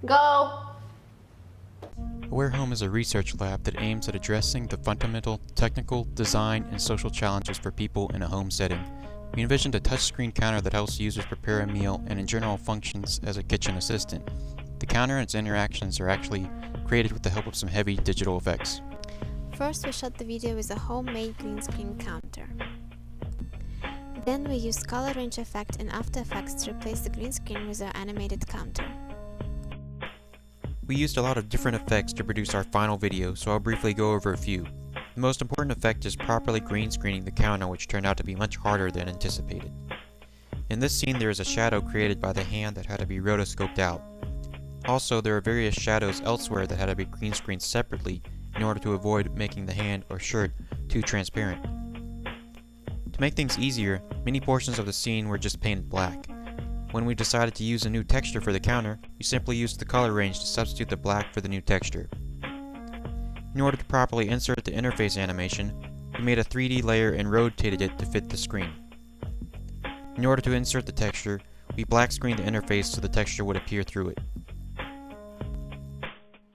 Go! Aware Home is a research lab that aims at addressing the fundamental technical, design, and social challenges for people in a home setting. We envisioned a touchscreen counter that helps users prepare a meal and in general functions as a kitchen assistant. The counter and its interactions are actually created with the help of some heavy digital effects. First, we shot the video with a homemade green screen counter. Then we used color range effect in After Effects to replace the green screen with our animated counter. We used a lot of different effects to produce our final video, so I'll briefly go over a few. The most important effect is properly green screening the counter, which turned out to be much harder than anticipated. In this scene there is a shadow created by the hand that had to be rotoscoped out. Also, there are various shadows elsewhere that had to be green screened separately in order to avoid making the hand or shirt too transparent. To make things easier, many portions of the scene were just painted black. When we decided to use a new texture for the counter, we simply used the color range to substitute the black for the new texture. In order to properly insert the interface animation, we made a 3D layer and rotated it to fit the screen. In order to insert the texture, we black screened the interface so the texture would appear through it.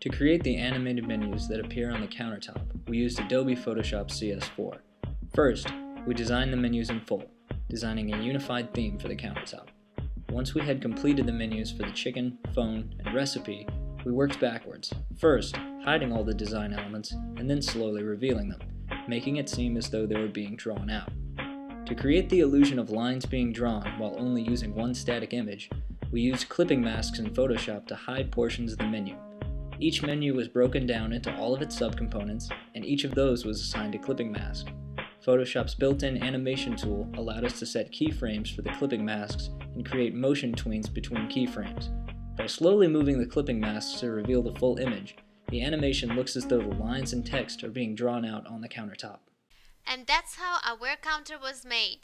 To create the animated menus that appear on the countertop, we used Adobe Photoshop CS4. First, we designed the menus in full, designing a unified theme for the countertop. Once we had completed the menus for the chicken, phone, and recipe, we worked backwards, first hiding all the design elements and then slowly revealing them, making it seem as though they were being drawn out. To create the illusion of lines being drawn while only using one static image, we used clipping masks in Photoshop to hide portions of the menu. Each menu was broken down into all of its subcomponents, and each of those was assigned a clipping mask. Photoshop's built-in animation tool allowed us to set keyframes for the clipping masks and create motion tweens between keyframes. By slowly moving the clipping masks to reveal the full image, the animation looks as though the lines and text are being drawn out on the countertop. And that's how our counter was made.